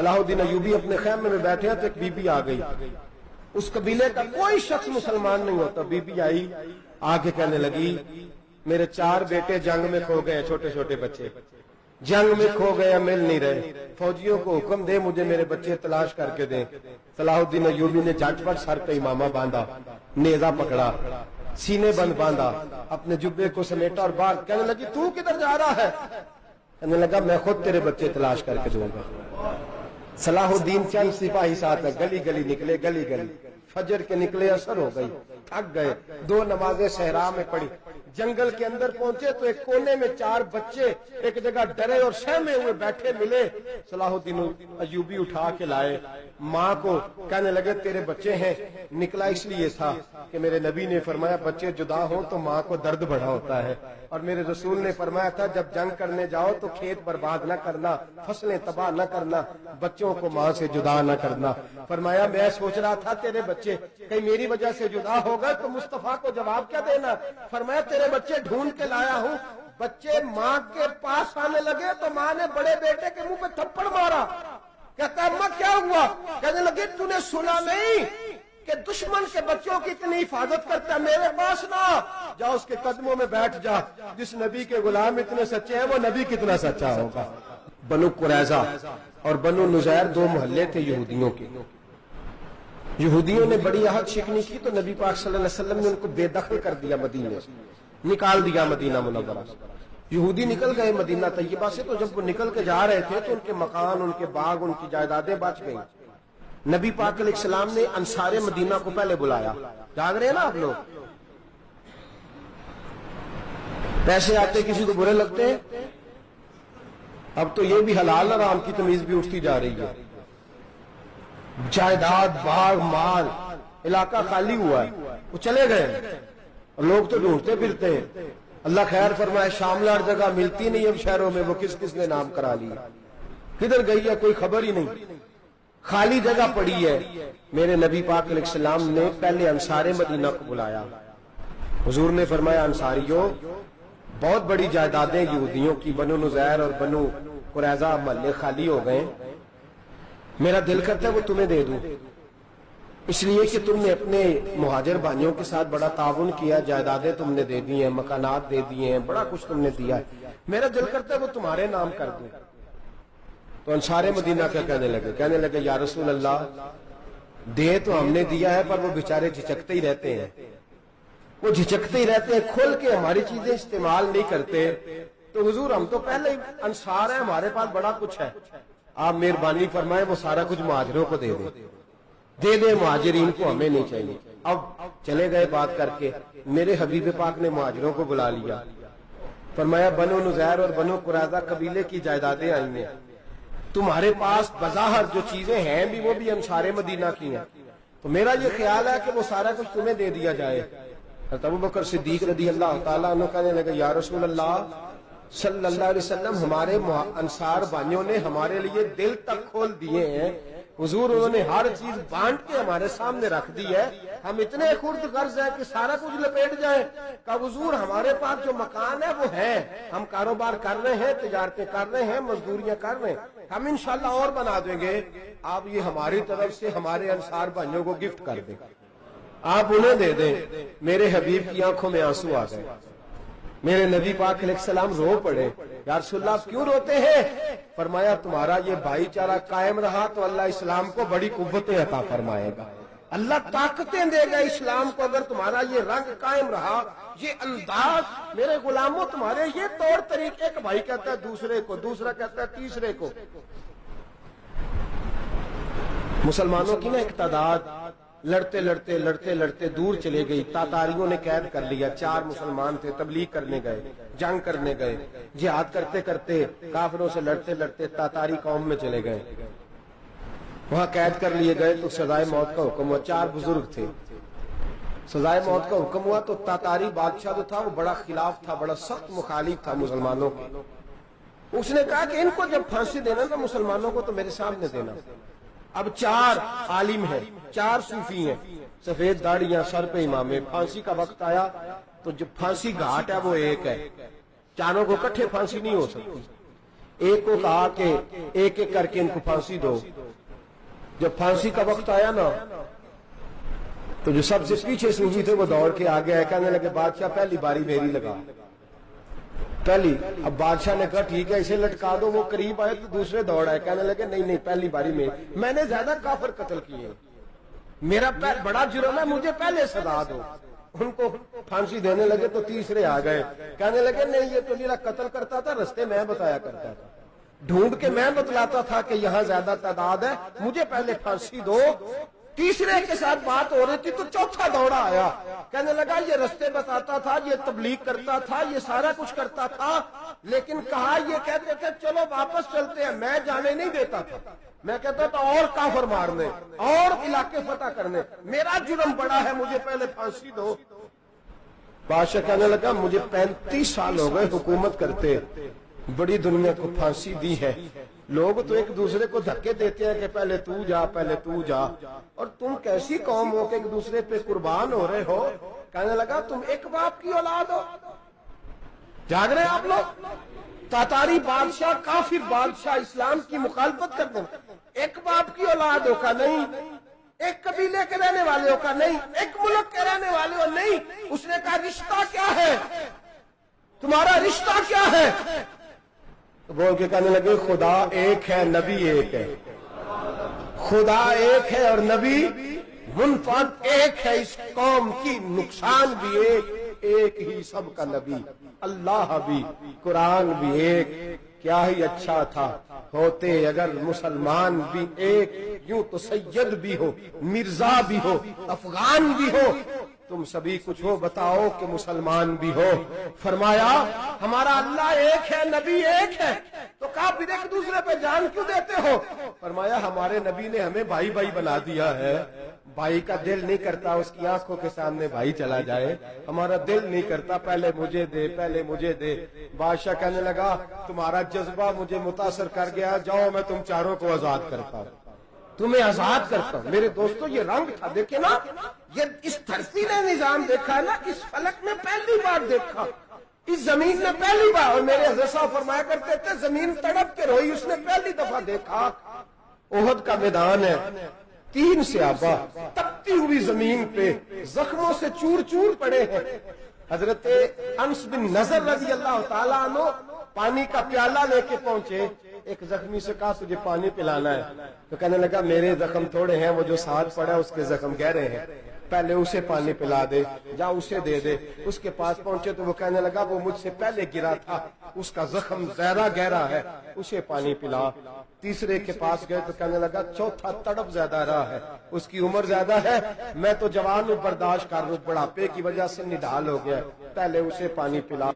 صلاح الدین ایوبی اپنے خیمے میں بیٹھے ہیں تو ایک بی بی آ گئی، اس قبیلے کا کوئی شخص مسلمان نہیں ہوتا، بی بی آئی آ کے کہنے لگی میرے 4 بیٹے جنگ میں کھو گئے، چھوٹے چھوٹے بچے جنگ میں کھو گئے، مل نہیں رہے، فوجیوں کو حکم دے مجھے میرے بچے تلاش کر کے دیں۔ صلاح الدین ایوبی نے جھٹ پٹ سر پہ امامہ باندھا، نیزہ پکڑا، سینے بند باندھا، اپنے جبے کو سمیٹا اور باہر کہنے لگی تو کدھر جا رہا ہے؟ کہنے لگا میں خود تیرے بچے تلاش کر کے دوں گا۔ صلاح الدین چند سپاہی ساتھ گلی گلی نکلے، گلی گلی فجر کے نکلے، اثر ہو گئی، تھک گئے، 2 نمازیں صحرا میں پڑھی، جنگل کے اندر پہنچے تو ایک کونے میں 4 بچے ایک جگہ ڈرے اور سہمے ہوئے بیٹھے ملے، صلاح الدین ایوبی اٹھا کے لائے، ماں کو کہنے لگے تیرے بچے ہیں، نکلا اس لیے تھا کہ میرے نبی نے فرمایا بچے جدا ہوں تو ماں کو درد بڑا ہوتا ہے، اور میرے رسول نے فرمایا تھا جب جنگ کرنے جاؤ تو کھیت برباد نہ کرنا، فصلیں تباہ نہ کرنا، بچوں کو ماں سے جدا نہ کرنا۔ فرمایا میں سوچ رہا تھا تیرے بچے کہیں میری وجہ سے جدا ہو گئے تو مصطفیٰ کو جواب کیا دینا؟ فرمایا تیرے بچے ڈھونڈ کے لایا ہوں۔ بچے ماں کے پاس آنے لگے تو ماں نے بڑے بیٹے کے منہ پہ تھپڑ مارا، کہتا ہے اماں کیا ہوا؟ کہنے لگے تو نے سنا نہیں کہ دشمن کے بچوں کی اتنی حفاظت کرتا ہے، میرے پاس نہ جا، اس کے قدموں میں بیٹھ جا، جس نبی کے غلام اتنے سچے ہیں وہ نبی کتنا سچا ہوگا۔ بنو قریظہ اور بنو نذیر 2 محلے تھے یہودیوں کے، یہودیوں نے بڑی عہد شکنی کی تو نبی پاک صلی اللہ علیہ وسلم نے ان کو بے دخل کر دیا، مدینے سے نکال دیا، مدینہ منورہ سے۔ یہودی نکل گئے مدینہ طیبہ سے، تو جب وہ نکل کے جا رہے تھے تو ان کے مکان، ان کے باغ، ان کی جائیدادیں بچ گئیں۔ نبی پاک علیہ السلام نے انصار مدینہ کو پہلے بلایا، جاگ رہے ہیں نا آپ لوگ؟ پیسے آتے کسی کو برے لگتے ہیں، اب تو یہ بھی حلال حرام کی تمیز بھی اٹھتی جا رہی ہے، جائیداد، باغ، مال، علاقہ خالی ہوا ہے، وہ چلے گئے، لوگ تو ڈھونڈتے پھرتے ہیں۔ اللہ خیر فرمائے، شاملہ ہر جگہ ملتی نہیں اب شہروں میں، وہ کس کس نے نام کرا لیا، کدھر گئی ہے کوئی خبر ہی نہیں، خالی جگہ پڑی ہے۔ میرے نبی پاک علیہ السلام نے پہلے انصار مدینہ کو بلایا، حضور نے فرمایا انصاریوں بہت بڑی جائیدادیں یہودیوں کی، بنو نذیر اور بنو قریظہ محلے خالی ہو گئے، میرا دل کرتا ہے وہ تمہیں دے دوں، اس لیے کہ تم نے اپنے مہاجر بھائیوں کے ساتھ بڑا تعاون کیا، جائیدادیں تم نے دے دی ہیں، مکانات دے دیے ہیں، بڑا کچھ تم نے دیا ہے، میرا دل کرتا ہے وہ تمہارے نام کر دوں۔ تو انصار مدینہ کیا کہنے لگے یا رسول اللہ دے تو ہم نے دیا ہے پر وہ بیچارے جھچکتے ہی رہتے ہیں، وہ جھچکتے ہی رہتے ہیں، کھول کے ہماری چیزیں استعمال نہیں کرتے۔ تو حضور ہم تو پہلے ہی انصار ہیں، ہمارے پاس بڑا کچھ ہے، آپ مہربانی فرمائیں وہ سارا کچھ مہاجروں کو دے دیں، مہاجرین کو ہمیں نہیں چاہیے۔ اب چلے گئے بات کر کے، میرے حبیب پاک نے مہاجروں کو بلا لیا، فرمایا بنو نذیر اور بنو قریظہ قبیلے کی جائیدادیں آئی ہیں، تمہارے پاس بظاہر جو چیزیں ہیں بھی وہ بھی انصار مدینہ کی ہیں، تو میرا یہ خیال ہے کہ وہ سارا کچھ تمہیں دے دیا جائے۔ حضرت ابوبکر صدیق رضی اللہ تعالیٰ عنہ کہنے لگے یا رسول اللہ صلی اللہ علیہ وسلم ہمارے انصار بھائیوں نے ہمارے لیے دل تک کھول دیے ہیں، حضور انہوں نے ہر چیز بانٹ کے ہمارے سامنے رکھ دی ہے، ہم اتنے خرد غرض ہیں کہ سارا کچھ لپیٹ جائیں۔ کہ حضور ہمارے پاس جو مکان ہے وہ ہے، ہم کاروبار کر رہے ہیں، تجارتیں کر رہے ہیں، مزدوریاں کر رہے ہیں، ہم انشاءاللہ اور بنا دیں گے، آپ یہ ہماری طرف سے ہمارے انصار بھائیوں کو گفٹ کر دیں، آپ انہیں دے دیں۔ میرے حبیب کی آنکھوں میں آنسو آ گئے، میرے نبی پاک علیہ السلام رو پڑے، یا رسول اللہ آپ کیوں روتے ہیں؟ فرمایا تمہارا یہ بھائی چارہ قائم رہا تو اللہ اسلام کو بڑی قوتیں عطا فرمائے گا، اللہ طاقتیں دے گا اسلام کو، اگر تمہارا یہ رنگ قائم رہا، یہ انداز، میرے غلاموں تمہارے یہ طور طریقے، ایک بھائی کہتا ہے دوسرے کو، دوسرا کہتا ہے تیسرے کو۔ مسلمانوں کی نا ایک تعداد لڑتے لڑتے لڑتے لڑتے دور چلے گئی، تاتاریوں نے قید کر لیا، 4 مسلمان تھے، تبلیغ کرنے گئے، جنگ کرنے گئے، جہاد کرتے کرتے کافروں سے لڑتے لڑتے تاتاری قوم میں چلے گئے، وہاں قید کر لیے گئے تو سزائے موت کا حکم ہوا، 4 بزرگ تھے، سزائے موت کا حکم ہوا تو تاتاری بادشاہ جو تھا وہ بڑا خلاف تھا، بڑا سخت مخالف تھا مسلمانوں کے، اس نے کہا کہ ان کو جب پھانسی دینا تو مسلمانوں کو تو میرے سامنے دینا۔ اب 4 عالم ہیں، 4 صوفی ہیں، سفید داڑیاں، سر پہ امامے، پھانسی کا وقت آیا تو جو پھانسی گھاٹ ہے وہ ایک ہے، چاروں کو اکٹھے پھانسی نہیں ہو سکتی، ایک کو کہا کہ ایک ایک کر کے ان کو پھانسی دو. جب پھانسی کا وقت آیا نا تو جو سب سے پیچھے صوفی تھے وہ دوڑ کے آگے آئے, کہنے لگے بادشاہ پہلی باری میری لگا پہلی. اب بادشاہ نے کہا ٹھیک ہے اسے لٹکا دو. وہ قریب آئے تو دوسرے دوڑ آئے, کہنے لگے نہیں نہیں پہلی باری میں نے زیادہ کافر قتل کیے, میرا بڑا جرم ہے, مجھے پہلے سزا دو. ان کو پھانسی دینے لگے تو تیسرے آ گئے, کہنے لگے نہیں یہ تو میرا قتل کرتا تھا, رستے میں بتایا کرتا تھا, ڈھونڈ کے میں بتلاتا تھا کہ یہاں زیادہ تعداد ہے, مجھے پہلے پھانسی دو. تیسرے کے ساتھ بات ہو رہی تھی تو چوتھا دوڑا آیا, کہنے لگا یہ رستے بتاتا تھا, یہ تبلیغ کرتا تھا, یہ سارا کچھ کرتا تھا, لیکن کہا یہ کہتے تھے چلو واپس چلتے ہیں, میں جانے نہیں دیتا تھا. میں کہتا تھا اور کافر مارنے اور علاقے فتح کرنے, میرا جرم بڑا ہے, مجھے پہلے پھانسی دو. بادشاہ کہنے لگا مجھے 35 سال ہو گئے حکومت کرتے, بڑی دنیا کو پھانسی دی ہے, لوگ تو ایک دوسرے کو دھکے دیتے ہیں کہ پہلے تو جا پہلے تو جا, اور تم کیسی قوم ہو کہ ایک دوسرے پہ قربان ہو رہے ہو. کہنے لگا تم ایک باپ کی اولاد ہو, جاگ رہے آپ لوگ. تاتاری بادشاہ کافر بادشاہ اسلام کی مخالفت کرتے ہیں, ایک باپ کی اولاد ہو کا نہیں, ایک قبیلے کے رہنے والے ہو کا نہیں, ایک ملک کے رہنے والے ہو نہیں. اس نے کہا رشتہ کیا ہے تمہارا, رشتہ کیا ہے؟ تو بول کے کہنے لگے خدا ایک ہے نبی ایک ہے, خدا ایک ہے اور نبی منفرد ایک ہے, اس قوم کی نقصان بھی ایک ہی سب کا نبی, اللہ بھی قرآن بھی ایک. کیا ہی اچھا تھا ہوتے اگر مسلمان بھی ایک, یوں تو سید بھی ہو مرزا بھی ہو افغان بھی ہو, تم سبھی کچھ ہو بتاؤ کہ مسلمان بھی ہو. فرمایا ہمارا اللہ ایک ہے نبی ایک ہے. تو کہا پھر ایک دوسرے پہ جان کیوں دیتے ہو؟ فرمایا ہمارے نبی نے ہمیں بھائی بھائی بنا دیا ہے, بھائی کا دل نہیں کرتا اس کی آنکھوں کے سامنے بھائی چلا جائے, ہمارا دل نہیں کرتا پہلے مجھے دے پہلے مجھے دے. بادشاہ کہنے لگا تمہارا جذبہ مجھے متاثر کر گیا, جاؤ میں تم چاروں کو آزاد کرتا ہوں, تمہیں آزاد کرتا ہوں. میرے دوستو یہ رنگ تھا, دیکھیں نا, یہ اس دھرتی نے نظام دیکھا ہے نا, اس فلک میں پہلی بار دیکھا, اس زمین نے پہلی بار. اور میرے حضرت صاحب فرمایا کرتے تھے زمین تڑپ کے روئی, اس نے پہلی دفعہ دیکھا. احد کا میدان ہے, 3 صحابہ تپتی ہوئی زمین پہ زخموں سے چور چور پڑے ہیں. حضرت انس بن نضر رضی اللہ تعالیٰ عنہ پانی کا پیالہ لے کے پہنچے, ایک زخمی سے کہا تجھے پانی پلانا ہے, تو کہنے لگا میرے زخم تھوڑے ہیں, وہ جو ساتھ پڑا اس کے زخم گہرے ہیں, پہلے اسے پانی پلا دے, جا اسے دے دے. اس کے پاس پہنچے تو وہ کہنے لگا وہ مجھ سے پہلے گرا تھا, اس کا زخم زیادہ گہرا ہے, اسے پانی پلا. تیسرے کے پاس گئے تو کہنے لگا چوتھا تڑپ زیادہ رہا ہے, اس کی عمر زیادہ ہے, میں تو جوان ہوں برداشت کر لوں, بڑھاپے کی وجہ سے نڈھال ہو گیا, پہلے اسے پانی پلا.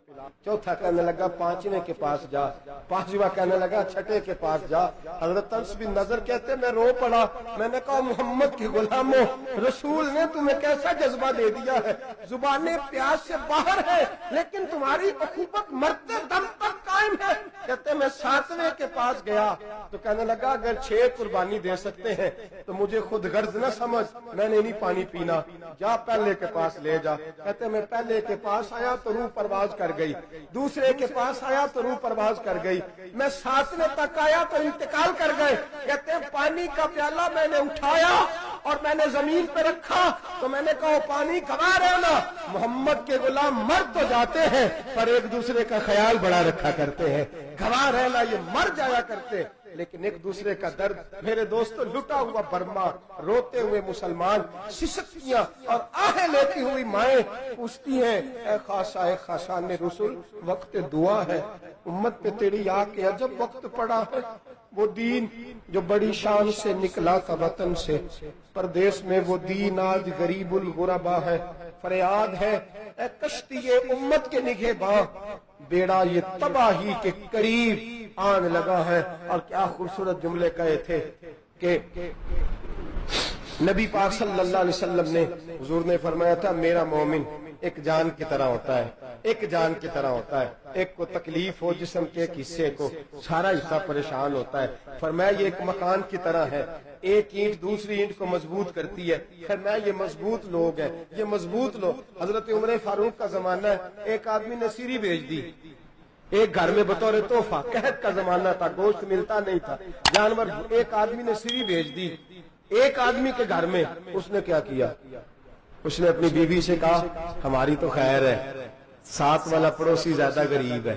چوتھا کہنے لگا پانچویں کے پاس جا, پانچواں کہنے لگا چھٹے کے پاس جا. حضرت انس بن نضر کہتے میں رو پڑا, میں نے کہا محمد کے غلاموں, رسول نے تمہیں کیسا جذبہ دے دیا ہے, زبانیں پیاس سے باہر ہے لیکن تمہاری اخوت مرتے دم تک قائم ہے. کہتے میں 7ویں کے پاس گیا تو کہنے لگا اگر 6 قربانی دے سکتے ہیں تو مجھے خود غرض نہ سمجھ, میں نے نہیں پانی پینا, جا پہلے کے پاس لے جا. کہتے میں پہلے کے پاس آیا تو روح پرواز کر گئی, دوسرے کے پاس آیا تو روح پرواز کر گئی, میں 7ویں تک آیا تو انتقال کر گئے. کہتے ہیں پانی کا پیالہ میں نے اٹھایا اور میں نے زمین پہ رکھا تو میں نے کہا پانی گوا رہنا, محمد کے غلام مر تو جاتے ہیں پر ایک دوسرے کا خیال بڑا رکھا کرتے ہیں, گوا رہنا یہ مر جایا کرتے لیکن ایک دوسرے کا درد. میرے دوستو لٹا ہوا برما, روتے ہوئے مسلمان, سسکیاں اور آہیں لیتی ہوئی مائیں پوچھتی ہیں اے خاصا اے خاصان رسول, وقت دعا ہے, امت پہ تیری آ کے عجب وقت پڑا ہے. وہ دین جو بڑی شان سے نکلا تھا وطن سے, پردیس میں وہ دین آج غریب الغربا ہے. فریاد ہے اے کشتی امت کے نگہباں, بیڑا یہ تباہی کے قریب آن لگا ہے. اور کیا خوبصورت جملے کہے تھے کہ نبی پاک صلی اللہ علیہ وسلم نے, حضور نے فرمایا تھا میرا مومن ایک جان کی طرح ہوتا ہے, ایک جان کی طرح ہوتا ہے, ایک کو تکلیف ہو جسم کے ایک حصے کو, سارا حصہ پریشان ہوتا ہے. فرمایا یہ ایک مکان کی طرح ہے, ایک اینٹ دوسری اینٹ کو مضبوط کرتی ہے. فرمایا یہ مضبوط لوگ ہیں, یہ مضبوط لوگ. حضرت عمر فاروق کا زمانہ ہے, ایک آدمی نے سیری بھیج دی, ایک گھر میں بطور تحفہ، قحط کا زمانہ تھا، گوشت ملتا نہیں تھا، جانور، ایک آدمی نے سری بھیج دی ایک آدمی کے گھر میں۔ اس نے کیا کیا؟ اس نے اپنی بیوی سے کہا ہماری تو خیر ہے، ساتھ والا پڑوسی زیادہ غریب ہے،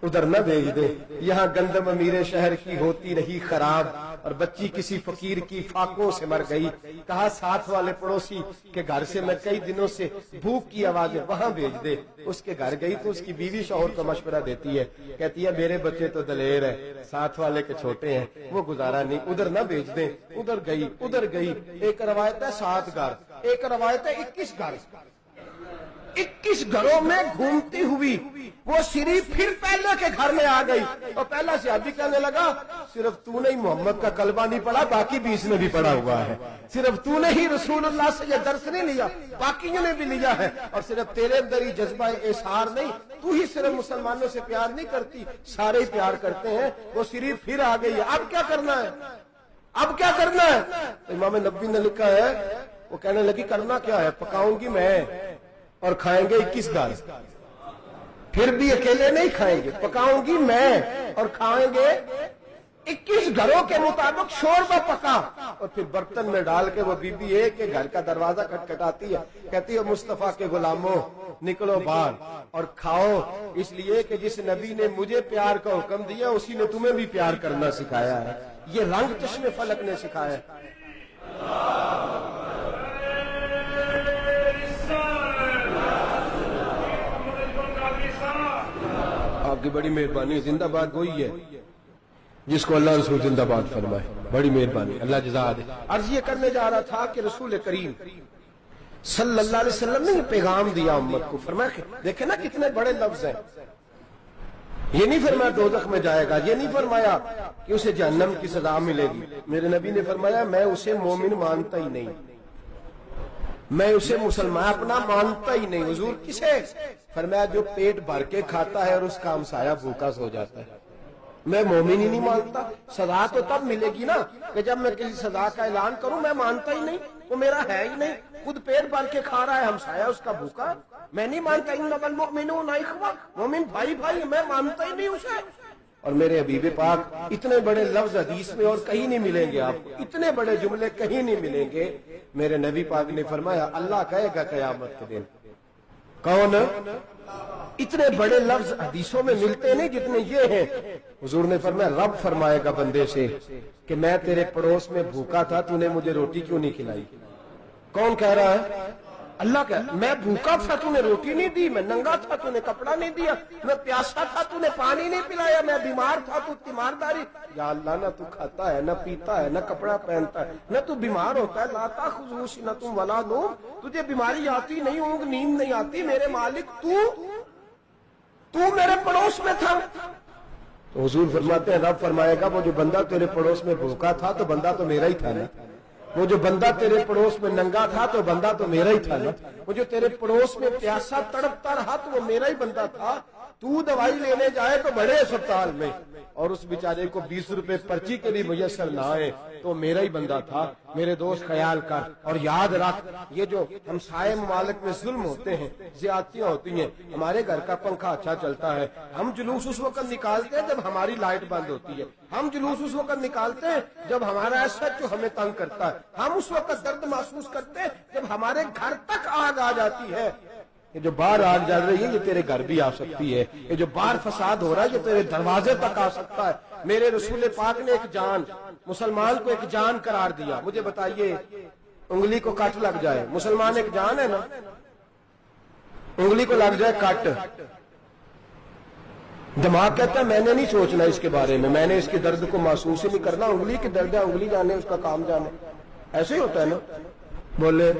ادھر نہ بھیج دے، یہاں گندم امیر شہر کی ہوتی رہی خراب اور بچی کسی فقیر کی فاقوں سے مر گئی، کہا ساتھ والے پڑوسی کے گھر سے میں کئی دنوں سے بھوک کی آوازیں، وہاں بھیج دے۔ اس کے گھر گئی تو اس کی بیوی شوہر کو مشورہ دیتی ہے، کہتی ہے میرے بچے تو دلیر ہے، ساتھ والے کے چھوٹے ہیں، وہ گزارا نہیں، ادھر نہ بھیج دیں۔ ادھر گئی، ایک روایت ہے 7 گھر، ایک روایت ہے 21 گھر، 21 گھروں میں گھومتی ہوئی وہ سری پھر پہلے کے گھر میں آ گئی، اور پہلا صحابی کہنے لگا صرف تو نے ہی محمد کا کلمہ نہیں پڑھا، باقی 20 نے بھی پڑھا ہوا ہے، صرف تو نے ہی رسول اللہ سے یہ درس نہیں لیا، باقیوں نے بھی لیا ہے، اور صرف تیرے اندر ہی جذبہ احسار نہیں، تو ہی صرف مسلمانوں سے پیار نہیں کرتی، سارے ہی پیار کرتے ہیں۔ وہ سری پھر آ گئی ہے، اب کیا کرنا ہے؟ اب کیا کرنا ہے؟ امام نبوی نے لکھا ہے، وہ کہنے لگی کرنا کیا ہے؟ پکاؤں گی میں اور کھائیں گے 21 گھر، پھر بھی اکیلے نہیں کھائیں گے، پکاؤں گی میں اور کھائیں گے 21 گھروں کے مطابق شوربہ پکا، اور پھر برتن میں ڈال کے وہ بی بی ایک کے گھر کا دروازہ کھٹکھٹاتی ہے، کہتی ہے مصطفیٰ کے غلاموں نکلو باہر اور کھاؤ، اس لیے کہ جس نبی نے مجھے پیار کا حکم دیا اسی نے تمہیں بھی پیار کرنا سکھایا ہے، یہ رنگ چشم فلک نے سکھایا ہے۔ آپ کی بڑی مہربانی، زندہ باد وہی ہے جس کو اللہ رسول زندہ باد فرمائے، بڑی مہربانی، اللہ جزا دے۔ عرض یہ کرنے جا رہا تھا کہ رسول کریم صلی اللہ علیہ وسلم نے یہ پیغام دیا امت کو، فرمایا کہ دیکھیں نا کتنے بڑے لفظ ہیں، یہ نہیں فرمایا دوزخ میں جائے گا، یہ نہیں فرمایا کہ اسے جہنم کی سزا ملے گی، میرے نبی نے فرمایا میں اسے مومن مانتا ہی نہیں، میں اسے مسلمان اپنا مانتا ہی نہیں۔ حضور کسے؟ فرمایا جو پیٹ بھر کے کھاتا ہے اور اس کا ہمسایہ بھوکا سو جاتا ہے، میں مومن ہی نہیں مانتا۔ سزا تو تب ملے گی نا کہ جب میں کسی سزا کا اعلان کروں، میں مانتا ہی نہیں، وہ میرا ہے ہی نہیں، خود پیٹ بھر کے کھا رہا ہے، ہمسایہ اس کا بھوکا، میں نہیں مانتا۔ انما المؤمنون اخوہ، مومن بھائی بھائی، میں مانتا ہی نہیں اسے۔ اور میرے حبیب پاک اتنے بڑے لفظ حدیث میں اور کہیں نہیں ملیں گے، آپ کو اتنے بڑے جملے کہیں نہیں ملیں گے۔ میرے نبی پاک نے فرمایا اللہ کہے گا قیامت کے دن، کون؟ اتنے بڑے لفظ حدیثوں میں ملتے نہیں جتنے یہ ہیں۔ حضور نے فرمایا رب فرمائے گا بندے سے کہ میں تیرے پڑوس میں بھوکا تھا، تو نے مجھے روٹی کیوں نہیں کھلائی؟ کون کہہ رہا ہے؟ اللہ کہ میں بھوکا تھا تو نے روٹی نہیں دی، میں ننگا تھا تو نے کپڑا نہیں دیا، میں پیاسا تھا تو نے پانی نہیں پلایا، میں بیمار تھا تو تیمارداری۔ یا اللہ نہ تو کھاتا ہے، نہ پیتا ہے، نہ کپڑا پہنتا ہے، نہ تو بیمار ہوتا ہے، لا تاخذہ سنۃ ولا نوم، تجھے بیماری آتی نہیں، اونگ نیند نہیں آتی، میرے مالک تو میرے پڑوس میں تھا۔ تو حضور فرماتے ہیں رب فرمائے گا وہ جو بندہ تیرے پڑوس میں بھوکا تھا تو بندہ تو میرا ہی تھا نا، وہ جو بندہ تیرے پڑوس میں ننگا تھا تو بندہ تو میرا ہی تھا نا، وہ جو تیرے پڑوس میں پیاسا تڑپتا رہا تو وہ میرا ہی بندہ تھا، تو دوائی لینے جائے تو بڑے اسپتال میں اور اس بیچارے کو 20 روپے پرچی کے بھی میسر نہ آئے تو میرا ہی بندہ تھا۔ میرے دوست خیال کر اور یاد رکھ، یہ جو ہمسائے ممالک میں ظلم ہوتے ہیں، زیادتیاں ہوتی ہیں، ہمارے گھر کا پنکھا اچھا چلتا ہے، ہم جلوس اس وقت نکالتے ہیں جب ہماری لائٹ بند ہوتی ہے، ہم جلوس اس وقت نکالتے ہیں جب ہمارا ایسا جو ہمیں تنگ کرتا ہے، ہم اس وقت درد محسوس کرتے ہیں جب ہمارے گھر تک آگ آ جاتی ہے۔ یہ جو باہر آگ جل رہی ہے یہ تیرے گھر بھی آ سکتی ہے، یہ جو باہر فساد ہو رہا ہے یہ تیرے دروازے تک آ سکتا ہے۔ میرے رسول پاک نے ایک جان، مسلمان کو ایک جان قرار دیا۔ مجھے بتائیے انگلی کو کٹ لگ جائے، مسلمان ایک جان ہے نا، انگلی کو لگ جائے کٹ، دماغ کہتا ہے میں نے نہیں سوچنا اس کے بارے میں نے اس کے درد کو محسوس ہی نہیں کرنا، انگلی کی درد ہے، انگلی جانے اس کا کام جانے، ایسے ہی ہوتا ہے نا۔ بولے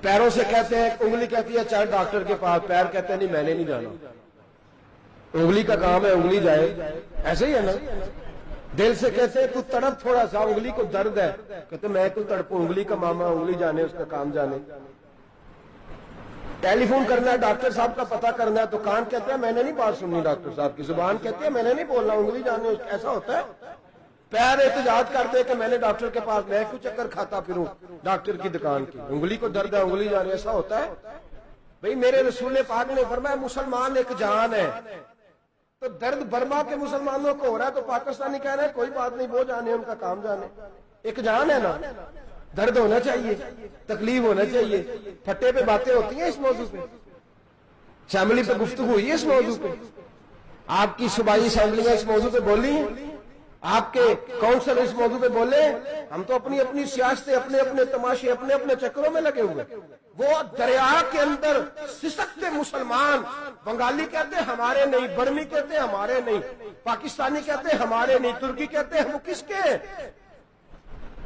پیروں سے کہتے ہیں، انگلی کہتی ہے چاہے ڈاکٹر کے پاس، پیر کہتے ہیں نہیں میں نے نہیں جانا، انگلی کا کام ہے انگلی جائے، ایسے ہی ہے نا۔ دل سے کہتے ہیں تو تڑپ تھوڑا سا، انگلی کو درد ہے، کہتے میں کیوں تڑپوں، انگلی کا ماما، انگلی جانے اس کا کام جانے۔ ٹیلی فون کرنا ہے ڈاکٹر صاحب کا پتہ کرنا ہے تو کان کہتے ہیں میں نے نہیں بات سننی ڈاکٹر صاحب کی، زبان کہتی ہے میں نے نہیں بولنا، انگلی جانے، ایسا ہوتا ہے۔ پیر احتجاج کرتے کہ میں نے ڈاکٹر کے پاس، میں کیوں چکر کھاتا پھروں ڈاکٹر کی دکان کی، انگلی کو درد ہے انگلی جانے، ایسا ہوتا ہے۔ بھئی میرے رسول پاک نے فرمایا مسلمان ایک جان ہے، تو درد برما کے مسلمانوں کو ہو رہا ہے تو پاکستانی کہہ رہے ہیں کوئی بات نہیں، وہ جانے ان کا کام جانے، ایک جان ہے نا، درد ہونا چاہیے، تکلیف ہونا چاہیے، پھٹے پہ باتیں ہوتی ہیں اس موضوع پہ، اسمبلی پہ گفتگو ہوئی ہے اس موضوع پہ، آپ کی صوبائی اسمبلیاں اس موضوع پہ بولی ہیں، آپ کے کونسل اس موضوع پہ بولے، ہم تو اپنی اپنی سیاستیں، اپنے اپنے تماشے، اپنے اپنے چکروں میں لگے ہوئے، وہ دریا کے اندر سسکتے مسلمان، بنگالی کہتے ہیں ہمارے نہیں، برمی کہتے ہیں ہمارے نہیں، پاکستانی کہتے ہیں ہمارے نہیں، ترکی کہتے ہیں وہ کس کے ہیں؟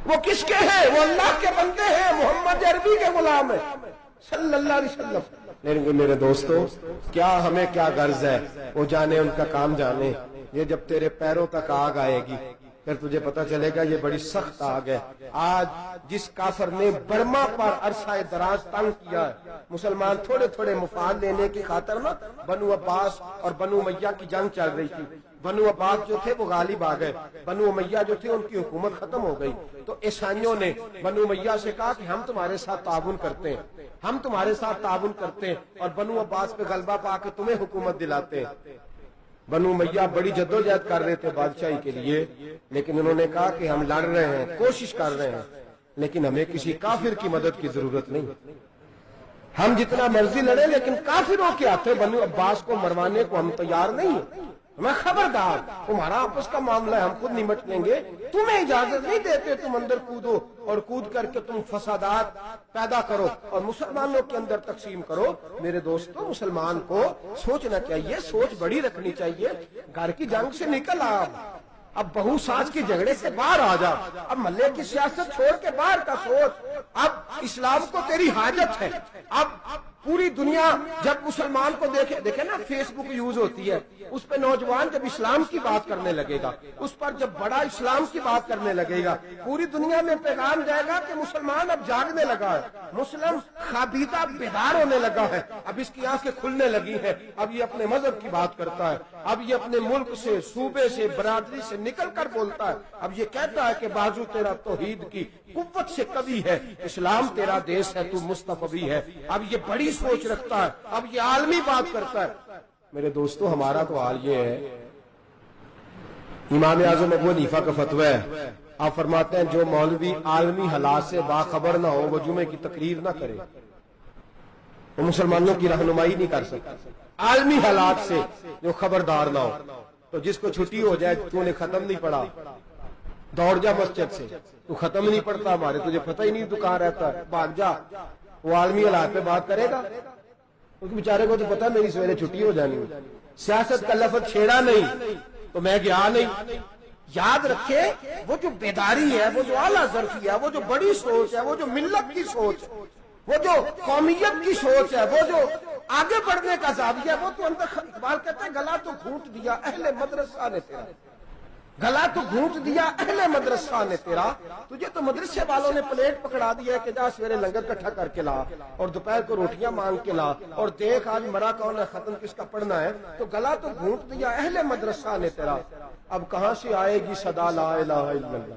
وہ کس کے ہیں؟ وہ اللہ کے بندے ہیں، محمد عربی کے غلام ہیں صلی اللہ علیہ وسلم۔ لیکن میرے دوستو کیا ہمیں کیا غرض ہے، وہ جانے ان کا کام جانے، یہ جب تیرے پیروں تک آگ آئے گی پھر تجھے پتہ چلے گا یہ بڑی سخت آگ ہے۔ آج جس کافر نے برما پر عرصہ دراز تنگ کیا ہے، مسلمان تھوڑے تھوڑے مفاد لینے کی خاطر نا، بنو عباس اور بنو امیہ کی جنگ چل رہی تھی، بنو عباس جو تھے وہ غالب آ گئے، بنو امیہ جو تھے ان کی حکومت ختم ہو گئی، تو عیسائیوں نے بنو امیہ سے کہا کہ ہم تمہارے ساتھ تعاون کرتے ہیں، ہم تمہارے ساتھ تعاون کرتے ہیں اور بنو عباس پہ غلبہ پا کے تمہیں حکومت دلاتے ہیں۔ بنو امیہ بڑی جدوجہد کر رہے تھے بادشاہی کے لیے، لیکن انہوں نے کہا کہ ہم لڑ رہے ہیں، کوشش کر رہے ہیں، لیکن ہمیں کسی کافر کی مدد کی ضرورت نہیں، ہم جتنا مرضی لڑیں لیکن کافروں کے ہاتھوں بنو عباس کو مروانے کو ہم تیار نہیں ہیں، ہمیں خبردار، تمہارا آپس کا معاملہ ہے، ہم خود نمٹ لیں گے، تمہیں اجازت نہیں دیتے تم اندر کودو اور کود کر کے تم فسادات پیدا کرو اور مسلمانوں کے اندر تقسیم کرو۔ میرے دوستو مسلمان کو سوچنا چاہیے، سوچ بڑی رکھنی چاہیے، گھر کی جنگ سے نکل آ، اب بہو ساس کے جھگڑے سے باہر آ جا، اب محلے کی سیاست چھوڑ کے باہر کا سوچ، اب اسلام کو تیری حاجت ہے، اب پوری دنیا جب مسلمان کو دیکھے نا، فیس بک یوز ہوتی ہے، اس پہ نوجوان جب اسلام کی بات کرنے لگے گا، اس پر جب بڑا اسلام کی بات کرنے لگے گا، پوری دنیا میں پیغام جائے گا کہ مسلمان اب جاگنے لگا ہے، مسلم خوابیدہ بیدار ہونے لگا ہے، اب اس کی آنکھیں کھلنے لگی ہیں، اب یہ اپنے مذہب کی بات کرتا ہے، اب یہ اپنے ملک سے، صوبے سے، برادری سے نکل کر بولتا ہے، اب یہ کہتا ہے کہ بازو تیرا توحید کی قوت سے کبھی ہے، اسلام تیرا دیس ہے، تو مصطفی ہے، اب یہ بڑی سوچ رکھتا ہے، اب یہ عالمی بات کرتا ہے۔ میرے دوستو ہمارا تو حال یہ ہے، امام اعظم ابو حنیفہ کا فتویٰ ہے، آپ فرماتے ہیں جو مولوی عالمی حالات سے باخبر نہ ہو وہ جمعے کی تقریر نہ کرے، وہ مسلمانوں کی رہنمائی نہیں کر سکتا، عالمی حالات سے جو خبردار نہ ہو، تو جس کو چھٹی ہو جائے تو نے ختم نہیں پڑھا، دوڑ جا مسجد سے، تو ختم نہیں پڑتا ہمارے، تجھے پتہ ہی نہیں تو کہاں رہتا ہے، بھاگ جا، وہ عالمی حالات پہ بات کرے گا، کیونکہ بیچارے کو تو پتا میری سویرے چھٹی ہو جانی ہے، سیاست کا لفظ چھیڑا نہیں تو میں گیا نہیں۔ یاد رکھے وہ جو بیداری ہے، وہ جو اعلیٰ ظرفی ہے، وہ جو بڑی سوچ ہے، وہ جو ملت کی سوچ، وہ جو قومیت کی سوچ ہے، وہ جو آگے بڑھنے کا زاویہ ہے، وہ تو اندر، اقبال کہتے ہیں گلا تو گھونٹ دیا اہل مدرسہ نے تیرا، گلا تو گھونٹ دیا اہل مدرسہ نے تیرا، تجھے تو مدرسے والوں نے پلیٹ پکڑا دیا ہے کہ جا سویرے لنگر کٹھا کر کے لا اور دوپہر کو روٹیاں مانگ کے لا اور دیکھ آج مرا کون ہے، ختم کس کا پڑھنا ہے، تو گلا تو گھونٹ دیا اہل مدرسہ نے تیرا، اب کہاں سے آئے گی صدا لا الہ الا اللہ،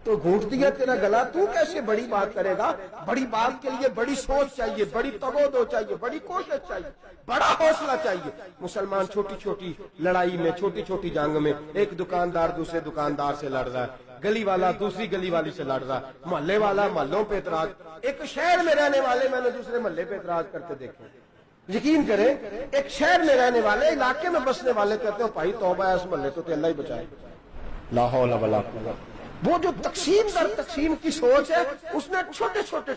تو گھونٹ دیا تیرا گلا، تو کیسے بڑی بات کرے گا؟ بڑی بات کے لیے بڑی سوچ چاہیے، بڑی تگودو چاہیے، بڑی کوشش چاہیے، بڑا حوصلہ چاہیے۔ مسلمان چھوٹی چھوٹی لڑائی میں، چھوٹی چھوٹی جنگ میں، ایک دکاندار دوسرے دکاندار سے لڑ رہا ہے، گلی والا دوسری گلی والی سے لڑ رہا ہے، محلے والا محلوں پہ اعتراض، ایک شہر میں رہنے والے میں نے دوسرے محلے پہ اعتراض کرتے دیکھے، یقین کریں ایک شہر میں رہنے والے، علاقے میں بسنے والے کہتے ہیں بھائی توبہ ہے اس محلے تو اللہ ہی بچائے، لا حول ولا قوت۔ وہ جو تقسیم در تقسیم کی سوچ ہے، اس نے چھوٹے چھوٹے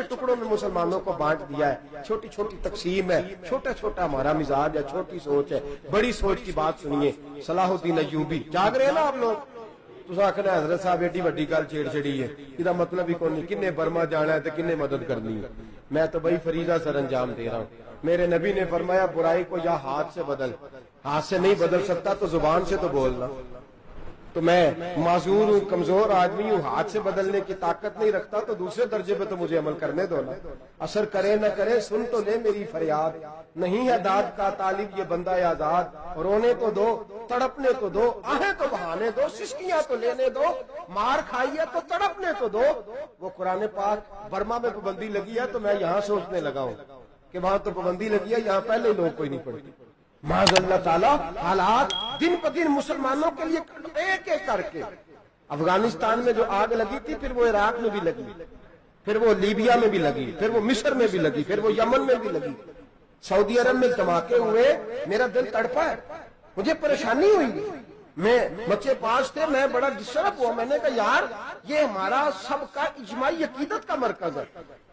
ٹکڑوں میں مسلمانوں کو بانٹ دیا ہے، چھوٹی چھوٹی تقسیم ہے، چھوٹا چھوٹا ہمارا مزاج ہے، چھوٹی سوچ ہے، بڑی سوچ کی بات سنیے۔ صلاح الدین ایوبی، جاگ رہے ہیں نا آپ لوگ؟ تو آخنا حضرت صاحب ایڈی وڈی گل چھیڑ چھڑی ہے، یہ مطلب ہی کون نہیں، کنے برما جانا ہے تو کنے مدد کرنی ہے، میں تو بھائی فریضہ سر انجام دے رہا ہوں۔ میرے نبی نے فرمایا برائی کو یا ہاتھ سے بدل، ہاتھ سے نہیں بدل سکتا تو زبان سے تو بولنا، تو میں معذور ہوں، کمزور آدمی ہوں، ہاتھ سے بدلنے کی طاقت نہیں رکھتا، تو دوسرے درجے پہ تو مجھے عمل کرنے دو نا، اثر کرے نہ کرے سن تو لے میری فریاد، نہیں ہے داد کا طالب یہ بندہ آزاد، رونے تو دو، تڑپنے تو دو، آہیں تو بہانے دو، سسکیاں تو لینے دو، مار کھائیے تو تڑپنے تو دو۔ وہ قرآن پاک برما میں پابندی لگی ہے تو میں یہاں سوچنے لگا ہوں، کہ وہاں تو پابندی لگی ہے، یہاں پہلے ہی لوگ کوئی نہیں پڑھتے. معاذ اللہ تعالیٰ حالات دن پہ دن مسلمانوں کے لیے ایک ایک کر کے. افغانستان میں جو آگ لگی تھی، پھر وہ عراق میں بھی لگی، پھر وہ لیبیا میں بھی لگی، پھر وہ مصر میں بھی لگی، پھر وہ یمن میں بھی لگی، سعودی عرب میں دھماکے ہوئے. میرا دل تڑپا ہے، مجھے پریشانی ہوئی. میں بچے 5 تھے، میں بڑا ڈسٹرب ہوا. میں نے کہا یار یہ ہمارا سب کا اجماعی عقیدت کا مرکز ہے.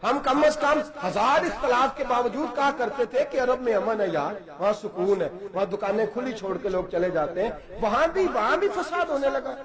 ہم کم از کم 1000 اختلاف کے باوجود کہا کرتے تھے کہ عرب میں امن ہے یار، وہاں سکون ہے، وہاں دکانیں کھلی چھوڑ کے لوگ چلے جاتے ہیں. وہاں بھی فساد ہونے لگا،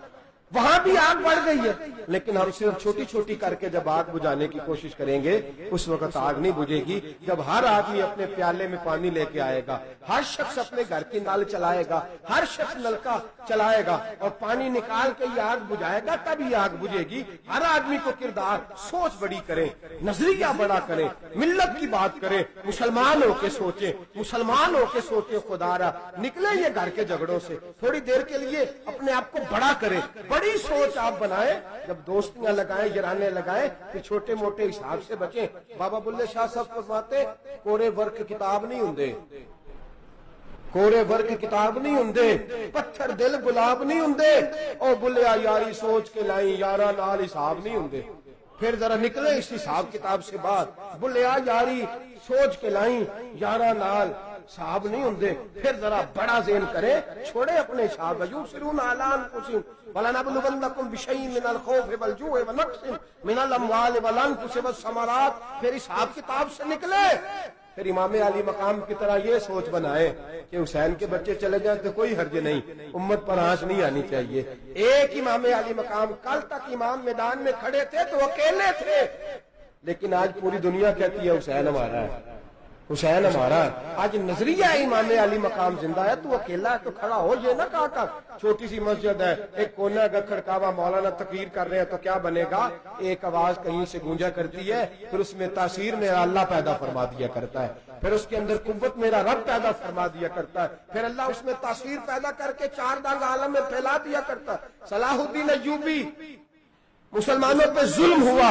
وہاں بھی آگ بڑھ گئی ہے. لیکن ہم صرف چھوٹی چھوٹی کر کے جب آگ بجھانے کی کوشش کریں گے، اس وقت آگ نہیں بجھے گی. جب ہر آدمی اپنے پیالے میں پانی لے کے آئے گا، ہر شخص اپنے گھر کی نل چلائے گا، ہر شخص نلکا چلائے گا اور پانی نکال کے یہ آگ بجھائے گا، تب یہ آگ بجھے گی. ہر آدمی کو کردار سوچ بڑی کریں، نظریہ بڑا کریں، ملت کی بات کریں، مسلمان ہو کے سوچیں، مسلمان ہو کے سوچیں. خدا را نکلیں یہ گھر کے جھگڑوں سے، تھوڑی دیر کے لیے اپنے آپ کو بڑا کریں، بڑی سوچ آپ بنائیں. جب دوستیاں لگائیں، یارانے لگائیں، پھر چھوٹے موٹے حساب سے بچیں. بابا بلے شاہ صاحب فرماتے کوڑے ورک کتاب نہیں ہوندے، کوڑے ورک کتاب نہیں ہوندے، پتھر دل گلاب نہیں ہوندے، او بلیا یاری سوچ کے لائی یارا نال حساب نہیں ہوندے. پھر ذرا نکلے اس حساب کتاب سے بات. بلیا یاری سوچ کے لائی یارا نال صاحب نہیں ہوندے. پھر ذرا بڑا ذہن کرے، چھوڑے اپنے حساب. یوسرون علی انفسہم ولنبلونکم بشیء من الخوف والجوع ونقص من الاموال والانفس والثمرات. پھر حساب کتاب سے نکلے. پھر امام علی مقام کی طرح یہ سوچ بنائے کہ حسین کے بچے چلے جائیں تو کوئی حرج نہیں، امت پر آنچ نہیں آنی چاہیے. ایک امام علی مقام، کل تک امام میدان میں کھڑے تھے تو اکیلے تھے، لیکن آج پوری دنیا کہتی ہے حسین ہمارا ہے، حسین ہمارا. آج نظریہ امام علی مقام زندہ ہے، تو اکیلا ہے تو کھڑا ہو. یہ نہ کہا کر چھوٹی سی مسجد ہے، ایک کونا کا کھڑکاوا، مولانا تقریر کر رہے ہیں تو کیا بنے گا؟ ایک آواز کہیں سے گونجا کرتی ہے، پھر اس میں تاثیر میرا اللہ پیدا فرما دیا کرتا ہے، پھر اس کے اندر قوت میرا رب پیدا فرما دیا کرتا ہے، پھر اللہ اس میں تاثیر پیدا کر کے 4 دانگ عالم میں پھیلا دیا کرتا ہے. صلاح الدین ایوبی، مسلمانوں پہ ظلم ہوا،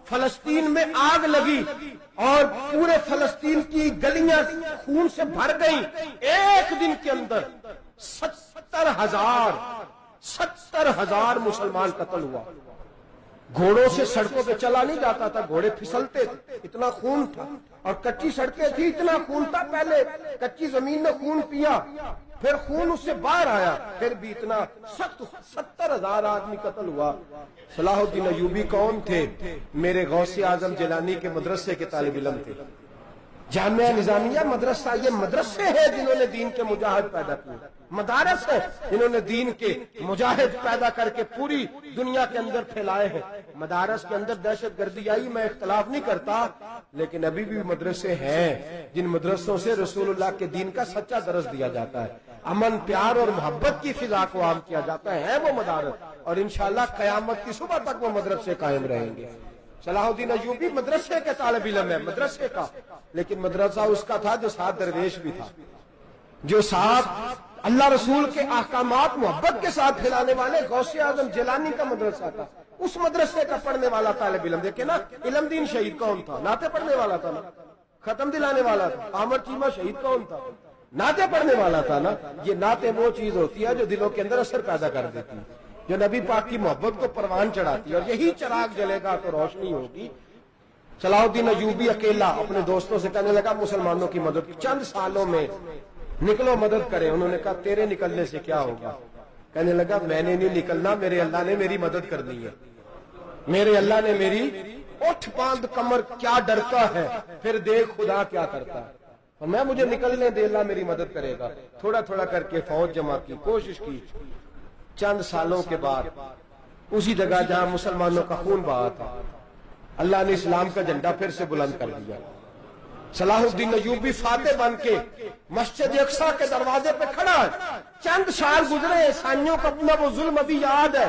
فلسطین میں آگ لگی اور پورے فلسطین کی گلیاں خون سے بھر گئیں. ایک دن کے اندر 70,000 مسلمان قتل ہوا. گھوڑوں سے سڑکوں پہ چلا نہیں جاتا تھا، گھوڑے پھسلتے تھے، اتنا خون تھا. اور کچی سڑکیں تھی، اتنا خون تھا. پہلے کچی زمین نے خون پیا، پھر خون اس سے باہر آیا، پھر بھی اتنا سخت. 70,000 آدمی قتل ہوا. صلاح الدین ایوبی کون تھے؟ میرے غوث اعظم جیلانی کے مدرسے کے طالب علم تھے. جامعہ نظامیہ مدرسہ، یہ مدرسے ہیں جنہوں نے دین کے مجاہد پیدا کیے، مدارس ہیں جنہوں نے دین کے مجاہد پیدا کر کے پوری دنیا کے اندر پھیلائے ہیں. مدارس کے اندر دہشت گردی آئی، میں اختلاف نہیں کرتا، لیکن ابھی بھی مدرسے ہیں جن مدرسوں سے رسول اللہ کے دین کا سچا درس دیا جاتا ہے، امن، پیار اور محبت کی فضا کو عام کیا جاتا ہے وہ مدارس. اور انشاءاللہ قیامت کی صبح تک وہ مدرسے قائم رہیں گے. صلاح الدین ایوبی مدرسے کے طالب علم ہے، مدرسے کا، لیکن مدرسہ اس کا تھا جو ساتھ درویش بھی تھا، جو ساتھ اللہ رسول کے احکامات محبت کے ساتھ پھیلانے والے غوث اعظم جیلانی کا مدرسہ تھا. اس مدرسے کا پڑھنے والا طالب علم، دیکھیں نا، علم دین شہید کون تھا؟ نعتیں پڑھنے والا تھا نا، ختم دلانے والا تھا. احمد چیمہ شہید کون تھا؟ نعتیں پڑھنے والا تھا نا. یہ نعتیں وہ چیز ہوتی ہے جو دلوں کے اندر اثر پیدا کر دیتی ہے، جو نبی پاک کی محبت کو پروان چڑھاتی ہے، اور یہی چراغ جلے گا تو روشنی ہوگی. صلاح الدین ایوبی اکیلا اپنے دوستوں سے کہنے لگا مسلمانوں کی مدد چند سالوں میں نکلو مدد کریں. انہوں نے کہا تیرے نکلنے سے کیا ہوگا؟ کہنے لگا میں نے نہیں نکلنا، میرے اللہ نے میری مدد کرنی ہے، میرے اللہ نے میری اٹھ باندھ کمر کیا ڈرتا ہے، پھر دیکھ خدا کیا کرتا ہے. اور میں مجھے نکلنے دے، اللہ میری مدد کرے گا. تھوڑا تھوڑا کر کے فوج جمع کی، کوشش کی. چند سالوں کے بعد اسی جگہ جہاں مسلمانوں کا خون بہا تھا، اللہ نے اسلام کا جھنڈا پھر سے بلند کر دیا. صلاح الدین ایوبی فاتح بن کے مسجد اقصی کے دروازے پہ کھڑا ہے. چند سال گزرے، عیسائیوں کا اپنا وہ ظلم ابھی یاد ہے،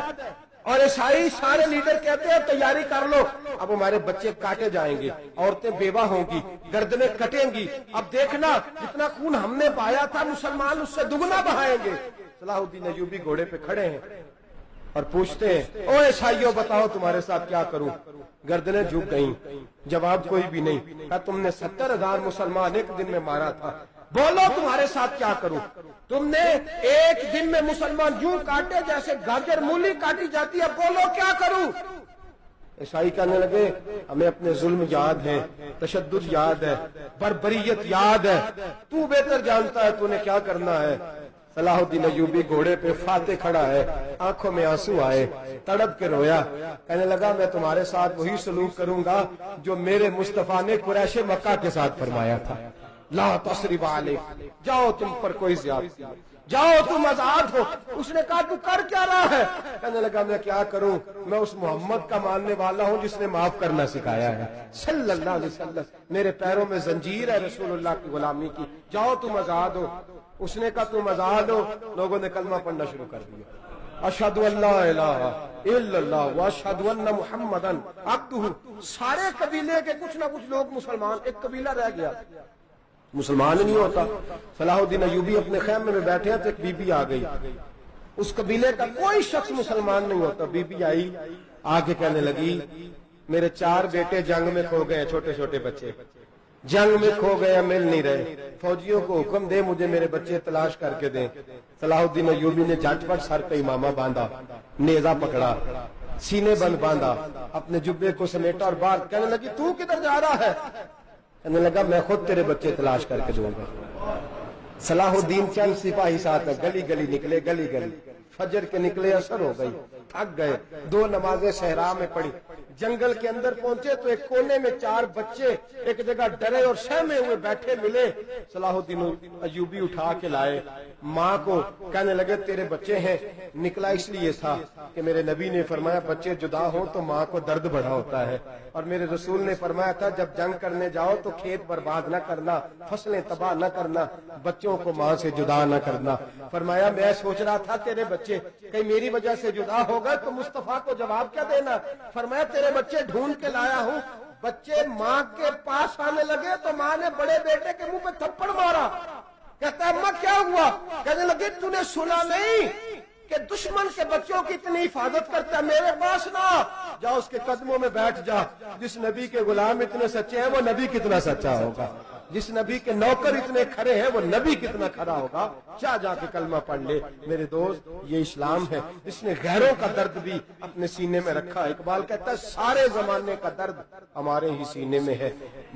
اور عیسائی سارے لیڈر کہتے ہیں تیاری کر لو، اب ہمارے بچے کاٹے جائیں گے، عورتیں بیوہ ہوں گی، گردنیں کٹیں گی. اب دیکھنا جتنا خون ہم نے بہایا تھا مسلمان اس سے دگنا بہائیں گے. صلاح الدین ایوبی گھوڑے پہ کھڑے ہیں، اور پوچھتے ہیں او عیسائیوں بتاؤ تمہارے ساتھ کیا کروں؟ گردنیں جھک گئیں، جواب کوئی بھی نہیں۔ کہا تم نے 70,000 مسلمان ایک دن میں مارا تھا، بولو تمہارے ساتھ کیا کروں؟ تم نے ایک دن میں مسلمان یوں کاٹے جیسے گاجر مولی کاٹی جاتی ہے، بولو کیا کروں؟ عیسائی کہنے لگے ہمیں اپنے ظلم یاد ہے، تشدد یاد ہے، بربریت یاد ہے، تو بہتر جانتا ہے تو نے کیا کرنا ہے۔ صلاح الدین ایوبی گھوڑے پہ فاتح کھڑا ہے، آنکھوں میں آنسو آئے، تڑپ کے رویا، کہنے لگا میں تمہارے ساتھ وہی سلوک کروں گا جو میرے مصطفیٰ نے قریش مکہ کے ساتھ فرمایا تھا، لا تثریب علیکم، جاؤ تم پر کوئی زیادتی نہیں، جاؤ تم آزاد ہو۔ اس نے کہا تو کر کیا رہا ہے؟ کہنے لگا میں کیا کروں، میں اس محمد کا ماننے والا ہوں جس نے معاف کرنا سکھایا ہے صلی اللہ علیہ وسلم، میرے پیروں میں زنجیر ہے رسول اللہ کی غلامی کی، جاؤ تم آزاد ہو۔ اس نے کہا تم آزاد ہو، لوگوں نے کلمہ پڑھنا شروع کر دیا، اشہد ان لا الہ الا اللہ واشہد ان محمدن عبدہ۔ سارے قبیلے کے کچھ نہ کچھ لوگ مسلمان، ایک قبیلہ رہ گیا مسلمان نہیں ہوتا۔ صلاح الدین ایوبی اپنے خیمے میں بیٹھے ہیں تو ایک بی بی آ گئی، اس قبیلے کا کوئی شخص مسلمان نہیں ہوتا۔ بی بی آئی، آگے کہنے لگی میرے 4 بیٹے جنگ میں کھو گئے، چھوٹے چھوٹے بچے جنگ میں کھو گئے، مل نہیں رہے، فوجیوں کو حکم دے مجھے میرے بچے تلاش کر کے دیں۔ صلاح الدین ایوبی نے جھٹ پٹ سر پہ امامہ باندھا، نیزہ پکڑا، سینے بند باندھا، اپنے جبے کو سمیٹا اور باہر کہنے لگی تو کدھر جا رہا ہے؟ کہنے لگا میں خود تیرے بچے تلاش کر کے دوں گا۔ صلاح الدین چند سپاہی ساتھ گلی گلی نکلے، گلی گلی فجر کے نکلے، اثر ہو گئی، تھک گئے، 2 نمازیں صحرا میں پڑھی، جنگل کے اندر پہنچے تو ایک کونے میں 4 بچے ایک جگہ ڈرے اور سہمے ہوئے بیٹھے ملے۔ صلاح الدین ایوبی اٹھا کے لائے، ماں کو کہنے لگے تیرے بچے ہیں، نکلا اس لیے تھا کہ میرے نبی نے فرمایا بچے جدا ہو تو ماں کو درد بڑا ہوتا ہے، اور میرے رسول نے فرمایا تھا جب جنگ کرنے جاؤ تو کھیت برباد نہ کرنا، فصلیں تباہ نہ کرنا، بچوں کو ماں سے جدا نہ کرنا۔ فرمایا میں سوچ رہا تھا تیرے بچے کہیں میری وجہ سے جدا ہو گئے تو مصطفیٰ کو جواب کیا دینا؟ فرمایا تیرے بچے ڈھونڈ کے لایا ہوں۔ بچے ماں کے پاس آنے لگے تو ماں نے بڑے بیٹے کے منہ پہ تھپڑ مارا، کہتا ہے اماں کیا ہوا؟ کہنے لگے تو نے سنا نہیں کہ دشمن کے بچوں کی اتنی حفاظت کرتا ہے، میرے پاس نہ جا، اس کے قدموں میں بیٹھ جا۔ جس نبی کے غلام اتنے سچے ہیں وہ نبی کتنا سچا ہوگا، جس نبی کے نوکر اتنے کھڑے ہیں وہ نبی کتنا کھڑا ہوگا، جا کے کلمہ پڑھ لے۔ میرے دوست یہ اسلام ہے، اس نے غیروں کا درد بھی اپنے سینے میں رکھا۔ اقبال کہتا ہے سارے زمانے کا درد ہمارے ہی سینے میں ہے،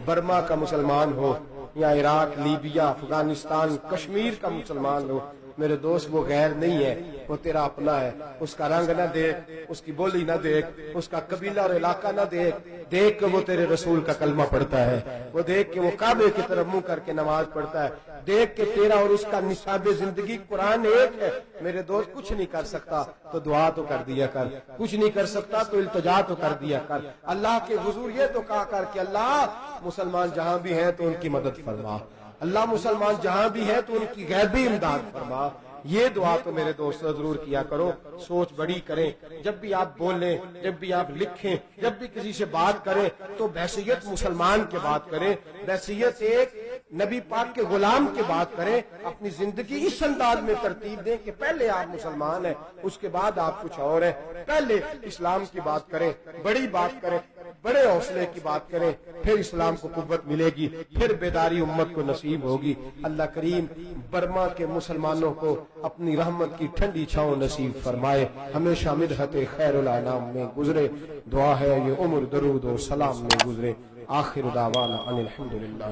برما کا مسلمان ہو یا عراق، لیبیا، افغانستان، کشمیر کا مسلمان ہو، میرے دوست وہ غیر نہیں ہے، وہ تیرا اپنا ہے۔ اس کا رنگ نہ دیکھ، اس کی بولی نہ دیکھ، اس کا قبیلہ اور علاقہ نہ دیکھ، دیکھ کہ وہ تیرے رسول کا کلمہ پڑھتا ہے، وہ دیکھ کہ وہ کعبے کی طرف منہ کر کے نماز پڑھتا ہے، دیکھ کہ تیرا اور اس کا نصاب زندگی قرآن ایک ہے۔ میرے دوست کچھ نہیں کر سکتا تو دعا تو کر دیا کر، کچھ نہیں کر سکتا تو التجا تو کر دیا کر۔ اللہ کے حضور یہ تو کہا کر کہ اللہ مسلمان جہاں بھی ہیں تو ان کی مدد فرما، اللہ مسلمان جہاں بھی ہیں تو ان کی غیبی امداد فرما۔ یہ دعا تو میرے دوست ضرور کیا کرو، سوچ بڑی کریں، جب بھی آپ بولیں، جب بھی آپ لکھیں، جب بھی کسی سے بات کریں تو بحیثیت مسلمان کے بات کریں، بحیثیت ایک نبی پاک کے غلام کے بات کریں، اپنی زندگی اس انداز میں ترتیب دیں کہ پہلے آپ مسلمان ہیں، اس کے بعد آپ کچھ اور ہیں، پہلے اسلام کی بات کریں، بڑی بات کریں، بڑے حوصلے کی بات کریں، پھر اسلام کو قوت ملے گی، پھر بیداری امت کو نصیب ہوگی۔ اللہ کریم برما کے مسلمانوں کو اپنی رحمت کی ٹھنڈی چھاؤں نصیب فرمائے، ہمیشہ مدحت خیر الانام میں گزرے۔ دعا ہے یہ عمر درود و سلام میں گزرے۔ آخر دعوانا ان الحمدللہ۔